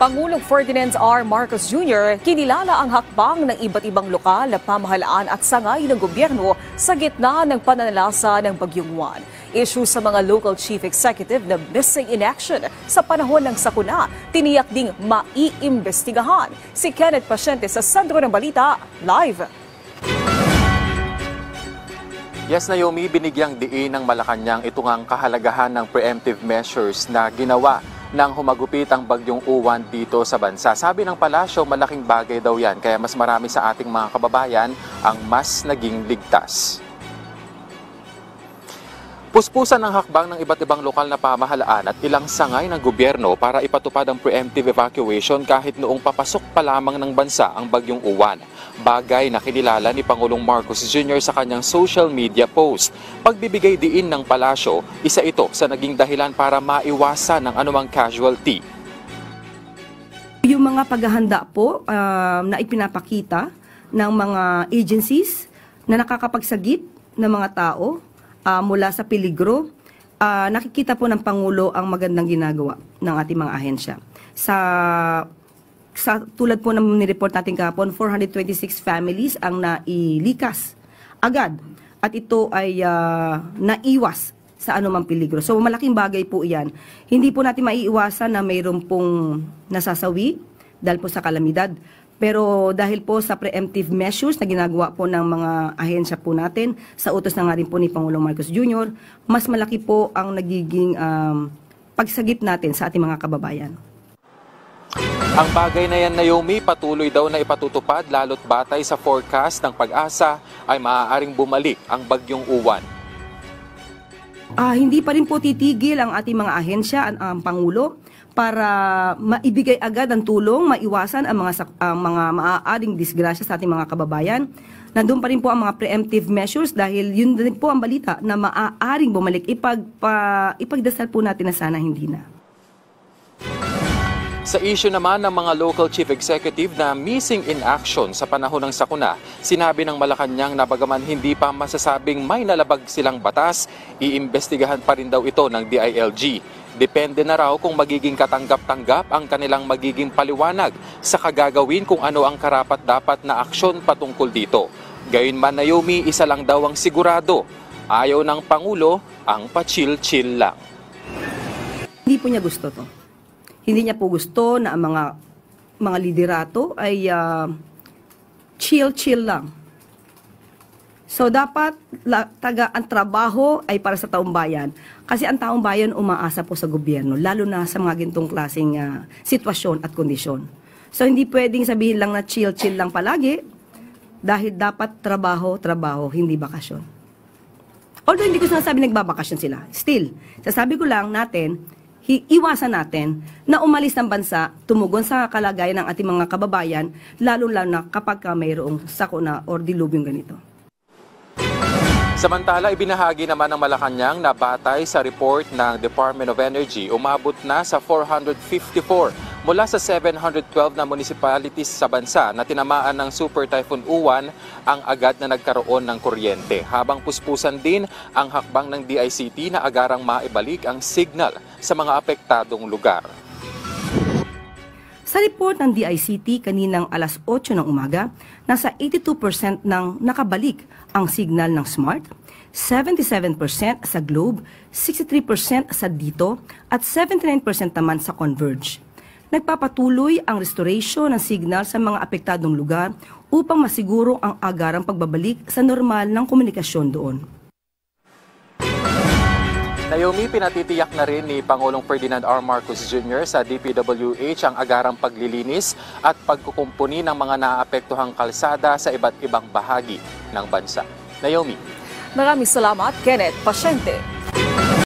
Pangulong Ferdinand R. Marcos Jr. kinilala ang hakbang ng iba't ibang lokal na pamahalaan at sangay ng gobyerno sa gitna ng pananalasa ng Bagyong Juan. Issue sa mga local chief executive na missing in action sa panahon ng sakuna, tiniyak ding maiimbestigahan. Si Kenneth Pasyente sa Sentro ng Balita, live. Yes, Naomi, binigyang diin ng Malacanang ito ngang kahalagahan ng preemptive measures na ginawa nang humagupit ang Bagyong Uwan dito sa bansa. Sabi ng palasyo, malaking bagay daw yan, kaya mas marami sa ating mga kababayan ang mas naging ligtas. Puspusan ang hakbang ng iba't ibang lokal na pamahalaan at ilang sangay ng gobyerno para ipatupad ang preemptive evacuation kahit noong papasok pa lamang ng bansa ang Bagyong Uwan. Bagay na kinilala ni Pangulong Marcos Jr. sa kanyang social media post. Pagbibigay diin ng palasyo, isa ito sa naging dahilan para maiwasan ng anumang casualty. Yung mga paghahanda po na ipinapakita ng mga agencies na nakakapagsagip ng mga tao mula sa peligro, nakikita po ng Pangulo ang magandang ginagawa ng ating mga ahensya. Sa tulad po ng nireport natin kahapon, 426 families ang nailikas agad at ito ay naiwas sa anumang peligro. So malaking bagay po iyan. Hindi po natin maiiwasan na mayroon pong nasasawi dahil po sa kalamidad. Pero dahil po sa preemptive measures na ginagawa po ng mga ahensya po natin, sa utos na nga rin po ni Pangulong Marcos Jr., mas malaki po ang nagiging pagsagip natin sa ating mga kababayan. Ang bagay na yan, Naomi, patuloy daw na ipatutupad lalo't batay sa forecast ng Pag-asa ay maaaring bumalik ang Bagyong Uwan. Hindi pa rin po titigil ang ating mga ahensya, ang Pangulo, para maibigay agad ang tulong, maiwasan ang mga maaaring disgrasya sa ating mga kababayan. Nandun pa rin po ang mga preemptive measures dahil yun din po ang balita na maaaring bumalik. Ipagdasal po natin na sana hindi na. Sa issue naman ng mga local chief executive na missing in action sa panahon ng sakuna, sinabi ng Malacanang na bagaman hindi pa masasabing may nalabag silang batas, iimbestigahan pa rin daw ito ng DILG. Depende na raw kung magiging katanggap-tanggap ang kanilang magiging paliwanag sa kagagawin kung ano ang karapat-dapat na aksyon patungkol dito. Gayunman, Naomi, isa lang daw ang sigurado. Ayaw ng Pangulo ang pa-chill-chill lang. Hindi po niya gusto to. Hindi niya po gusto na ang mga liderato ay chill-chill lang. So dapat ang trabaho ay para sa taong bayan. Kasi ang taong bayan umaasa po sa gobyerno, lalo na sa mga gintong klaseng sitwasyon at kondisyon. So hindi pwedeng sabihin lang na chill-chill lang palagi, dahil dapat trabaho, hindi bakasyon. Although hindi ko sinasabi nagbabakasyon sila. Still, sasabi ko lang natin, iwasan natin na umalis ng bansa, tumugon sa kalagayan ng ating mga kababayan, lalo-lalo na kapag mayroong sakuna or dilubyong ganito. Samantala, ibinahagi naman ng Malacanang na batay sa report ng Department of Energy, umabot na sa 454 mula sa 712 na municipalities sa bansa na tinamaan ng Super Typhoon Uwan ang agad na nagkaroon ng kuryente. Habang puspusan din ang hakbang ng DICT na agarang maibalik ang signal sa mga apektadong lugar. Sa report ng DICT kaninang alas 8 ng umaga, nasa 82% nang nakabalik ang signal ng Smart, 77% sa Globe, 63% sa Dito, at 79% naman sa Converge. Nagpapatuloy ang restoration ng signal sa mga apektadong lugar upang masiguro ang agarang pagbabalik sa normal ng komunikasyon doon. Naomi, pinatitiyak na rin ni Pangulong Ferdinand R. Marcos Jr. sa DPWH ang agarang paglilinis at pagkukumpuni ng mga naapektuhang kalsada sa iba't ibang bahagi ng bansa. Naomi. Maraming salamat, Kenneth Pasyente.